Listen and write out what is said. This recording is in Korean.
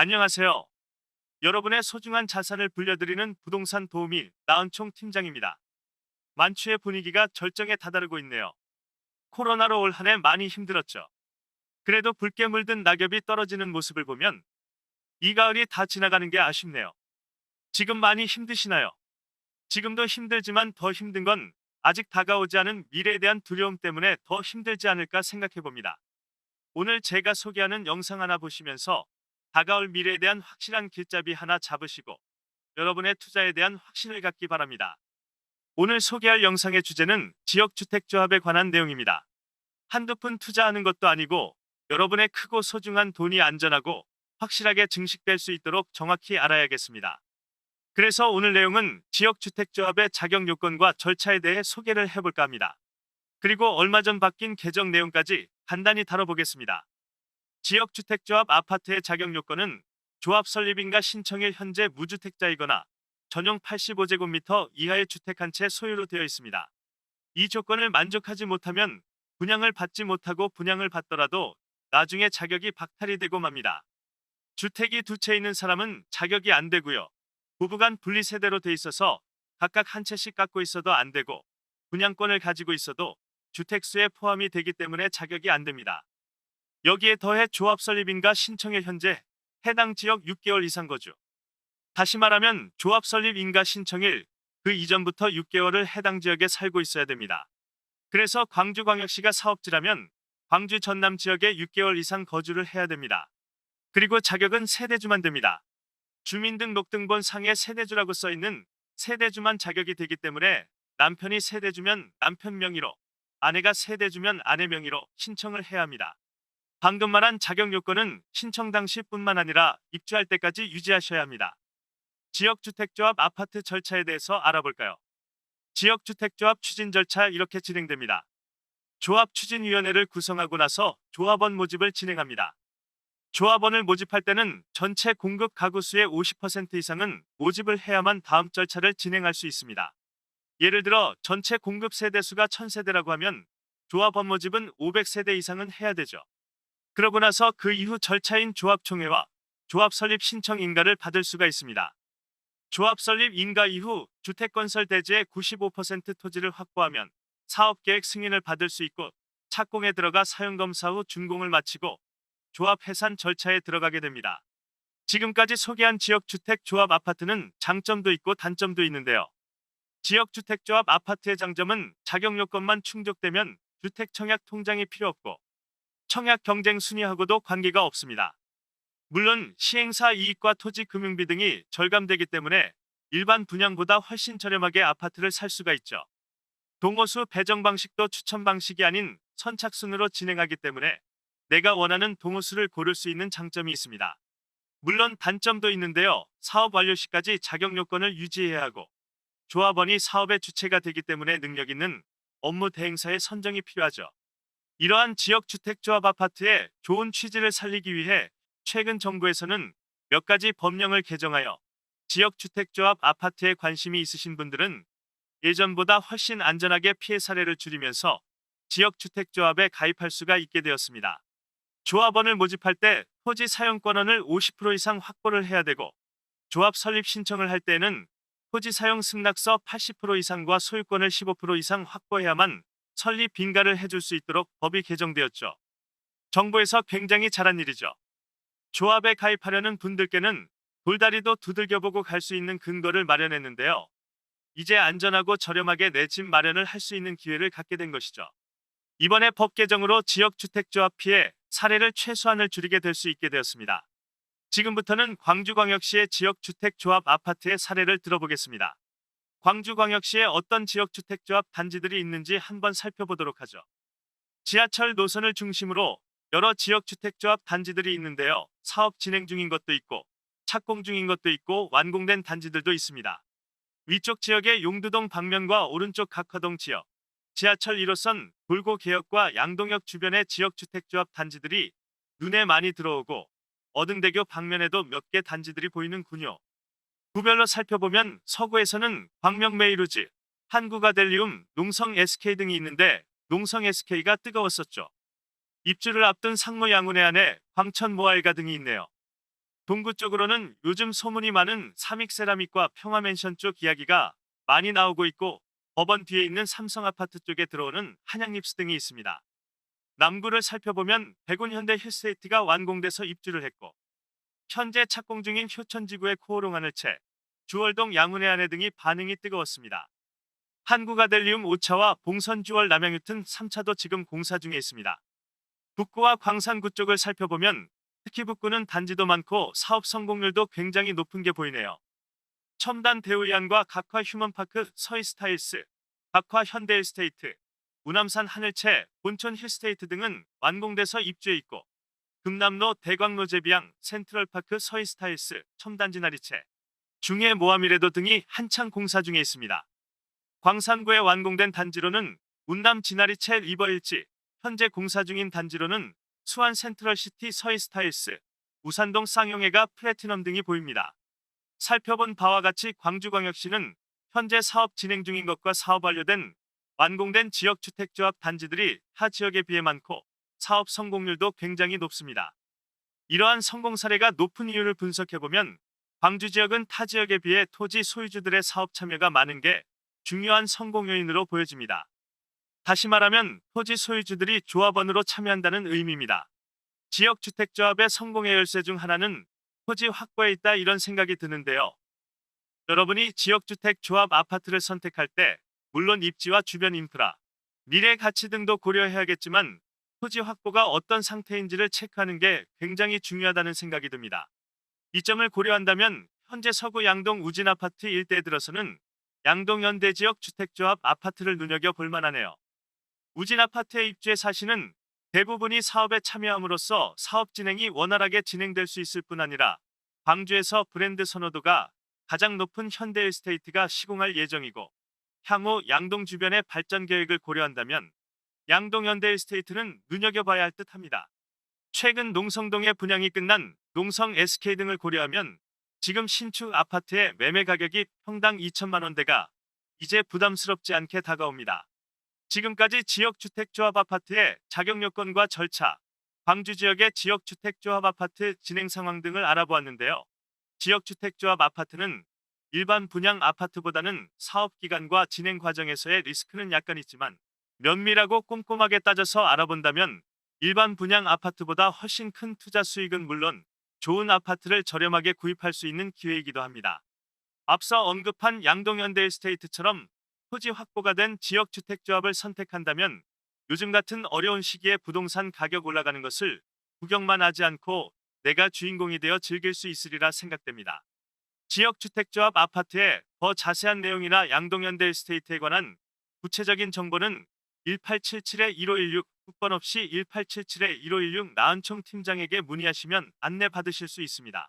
안녕하세요. 여러분의 소중한 자산을 불려드리는 부동산 도우미 나은총 팀장입니다. 만추의 분위기가 절정에 다다르고 있네요. 코로나로 올 한 해 많이 힘들었죠. 그래도 붉게 물든 낙엽이 떨어지는 모습을 보면 이 가을이 다 지나가는 게 아쉽네요. 지금 많이 힘드시나요? 지금도 힘들지만 더 힘든 건 아직 다가오지 않은 미래에 대한 두려움 때문에 더 힘들지 않을까 생각해 봅니다. 오늘 제가 소개하는 영상 하나 보시면서 다가올 미래에 대한 확실한 길잡이 하나 잡으시고 여러분의 투자에 대한 확신을 갖기 바랍니다. 오늘 소개할 영상의 주제는 지역주택조합에 관한 내용입니다. 한두 푼 투자하는 것도 아니고 여러분의 크고 소중한 돈이 안전하고 확실하게 증식될 수 있도록 정확히 알아야겠습니다. 그래서 오늘 내용은 지역주택조합의 자격 요건과 절차에 대해 소개를 해볼까 합니다. 그리고 얼마 전 바뀐 개정 내용까지 간단히 다뤄보겠습니다. 지역주택조합 아파트의 자격 요건은 조합 설립인가 신청일 현재 무주택자이거나 전용 85제곱미터 이하의 주택 한 채 소유로 되어 있습니다. 이 조건을 만족하지 못하면 분양을 받지 못하고 분양을 받더라도 나중에 자격이 박탈이 되고 맙니다. 주택이 두 채 있는 사람은 자격이 안 되고요. 부부간 분리세대로 돼 있어서 각각 한 채씩 갖고 있어도 안 되고 분양권을 가지고 있어도 주택수에 포함이 되기 때문에 자격이 안 됩니다. 여기에 더해 조합 설립인가 신청일 현재 해당 지역 6개월 이상 거주. 다시 말하면 조합 설립 인가 신청일 그 이전부터 6개월을 해당 지역에 살고 있어야 됩니다. 그래서 광주광역시가 사업지라면 광주 전남 지역에 6개월 이상 거주를 해야 됩니다. 그리고 자격은 세대주만 됩니다. 주민등록등본 상에 세대주라고 써있는 세대주만 자격이 되기 때문에 남편이 세대주면 남편 명의로, 아내가 세대주면 아내 명의로 신청을 해야 합니다. 방금 말한 자격 요건은 신청 당시뿐만 아니라 입주할 때까지 유지하셔야 합니다. 지역주택조합 아파트 절차에 대해서 알아볼까요? 지역주택조합 추진 절차 이렇게 진행됩니다. 조합 추진위원회를 구성하고 나서 조합원 모집을 진행합니다. 조합원을 모집할 때는 전체 공급 가구 수의 50% 이상은 모집을 해야만 다음 절차를 진행할 수 있습니다. 예를 들어 전체 공급 세대수가 1000세대라고 하면 조합원 모집은 500세대 이상은 해야 되죠. 그러고 나서 그 이후 절차인 조합총회와 조합 설립 신청 인가를 받을 수가 있습니다. 조합 설립 인가 이후 주택건설 대지의 95% 토지를 확보하면 사업계획 승인을 받을 수 있고 착공에 들어가 사용검사 후 준공을 마치고 조합 해산 절차에 들어가게 됩니다. 지금까지 소개한 지역주택조합 아파트는 장점도 있고 단점도 있는데요. 지역주택조합 아파트의 장점은 자격 요건만 충족되면 주택 청약 통장이 필요 없고 청약 경쟁 순위하고도 관계가 없습니다. 물론 시행사 이익과 토지 금융비 등이 절감되기 때문에 일반 분양보다 훨씬 저렴하게 아파트를 살 수가 있죠. 동호수 배정 방식도 추천 방식이 아닌 선착순으로 진행하기 때문에 내가 원하는 동호수를 고를 수 있는 장점이 있습니다. 물론 단점도 있는데요. 사업 완료 시까지 자격 요건을 유지해야 하고 조합원이 사업의 주체가 되기 때문에 능력 있는 업무 대행사의 선정이 필요하죠. 이러한 지역주택조합 아파트의 좋은 취지를 살리기 위해 최근 정부에서는 몇 가지 법령을 개정하여 지역주택조합 아파트에 관심이 있으신 분들은 예전보다 훨씬 안전하게 피해 사례를 줄이면서 지역주택조합에 가입할 수가 있게 되었습니다. 조합원을 모집할 때 토지 사용권을 50% 이상 확보를 해야 되고 조합 설립 신청을 할 때는 토지 사용 승낙서 80% 이상과 소유권을 15% 이상 확보해야만 설립 인가를 해줄 수 있도록 법이 개정되었죠. 정부에서 굉장히 잘한 일이죠. 조합에 가입하려는 분들께는 돌다리도 두들겨보고 갈 수 있는 근거를 마련했는데요. 이제 안전하고 저렴하게 내 집 마련을 할 수 있는 기회를 갖게 된 것이죠. 이번에 법 개정으로 지역주택조합 피해 사례를 최소한을 줄이게 될 수 있게 되었습니다. 지금부터는 광주광역시의 지역주택조합 아파트의 사례를 들어보겠습니다. 광주광역시에 어떤 지역주택조합 단지들이 있는지 한번 살펴보도록 하죠. 지하철 노선을 중심으로 여러 지역주택조합 단지들이 있는데요. 사업 진행 중인 것도 있고 착공 중인 것도 있고 완공된 단지들도 있습니다. 위쪽 지역의 용두동 방면과 오른쪽 각화동 지역, 지하철 1호선 돌고 개역과 양동역 주변의 지역주택조합 단지들이 눈에 많이 들어오고 어등대교 방면에도 몇 개 단지들이 보이는군요. 구별로 살펴보면 서구에서는 광명메이루즈, 한국아델리움, 농성 SK 등이 있는데 농성 SK가 뜨거웠었죠. 입주를 앞둔 상무 양운회 안에 광천 모알가 등이 있네요. 동구 쪽으로는 요즘 소문이 많은 삼익세라믹과 평화맨션 쪽 이야기가 많이 나오고 있고, 법원 뒤에 있는 삼성아파트 쪽에 들어오는 한양립스 등이 있습니다. 남구를 살펴보면 백운현대 힐스테이트가 완공돼서 입주를 했고, 현재 착공 중인 효천지구의 코오롱 하늘채, 주월동 양운의 아내 등이 반응이 뜨거웠습니다. 한국아델리움 5차와 봉선주월 남양유튼 3차도 지금 공사 중에 있습니다. 북구와 광산구 쪽을 살펴보면 특히 북구는 단지도 많고 사업 성공률도 굉장히 높은 게 보이네요. 첨단 대우이안과 각화 휴먼파크 서희스타일스, 각화 현대힐스테이트, 우남산 하늘채, 본촌 힐스테이트 등은 완공돼서 입주해 있고, 금남로 대광로 제비양, 센트럴파크 서희스타일스, 첨단지나리채, 중해 모아미레도 등이 한창 공사 중에 있습니다. 광산구에 완공된 단지로는 운남 지나리채 리버일지, 현재 공사 중인 단지로는 수완 센트럴시티 서희스타일스, 우산동 쌍용회가 플래티넘 등이 보입니다. 살펴본 바와 같이 광주광역시는 현재 사업 진행 중인 것과 사업 완료된 완공된 지역주택조합 단지들이 타 지역에 비해 많고 사업 성공률도 굉장히 높습니다. 이러한 성공 사례가 높은 이유를 분석해보면 광주 지역은 타 지역에 비해 토지 소유주들의 사업 참여가 많은 게 중요한 성공 요인으로 보여집니다. 다시 말하면 토지 소유주들이 조합원으로 참여한다는 의미입니다. 지역주택조합의 성공의 열쇠 중 하나는 토지 확보에 있다, 이런 생각이 드는데요. 여러분이 지역주택조합 아파트를 선택할 때 물론 입지와 주변 인프라, 미래 가치 등도 고려해야겠지만 토지 확보가 어떤 상태인지를 체크하는 게 굉장히 중요하다는 생각이 듭니다. 이 점을 고려한다면 현재 서구 양동 우진아파트 일대에 들어서는 양동 현대지역 주택조합 아파트를 눈여겨볼 만하네요. 우진아파트에 입주해 사시는 대부분이 사업에 참여함으로써 사업 진행이 원활하게 진행될 수 있을 뿐 아니라 광주에서 브랜드 선호도가 가장 높은 현대에스테이트가 시공할 예정이고, 향후 양동 주변의 발전 계획을 고려한다면 양동 현대에스테이트는 눈여겨봐야 할 듯합니다. 최근 농성동의 분양이 끝난 농성 SK 등을 고려하면 지금 신축 아파트의 매매 가격이 평당 2천만 원대가 이제 부담스럽지 않게 다가옵니다. 지금까지 지역주택조합 아파트의 자격 요건과 절차, 광주 지역의 지역주택조합 아파트 진행 상황 등을 알아보았는데요. 지역주택조합 아파트는 일반 분양 아파트보다는 사업 기간과 진행 과정에서의 리스크는 약간 있지만 면밀하고 꼼꼼하게 따져서 알아본다면 일반 분양 아파트보다 훨씬 큰 투자 수익은 물론 좋은 아파트를 저렴하게 구입할 수 있는 기회이기도 합니다. 앞서 언급한 양동현대에스테이트처럼 토지 확보가 된 지역주택조합을 선택한다면 요즘 같은 어려운 시기에 부동산 가격 올라가는 것을 구경만 하지 않고 내가 주인공이 되어 즐길 수 있으리라 생각됩니다. 지역주택조합 아파트의 더 자세한 내용이나 양동현대에스테이트에 관한 구체적인 정보는 1877-1516, 국번 없이 1877-1516 나은총 팀장에게 문의하시면 안내 받으실 수 있습니다.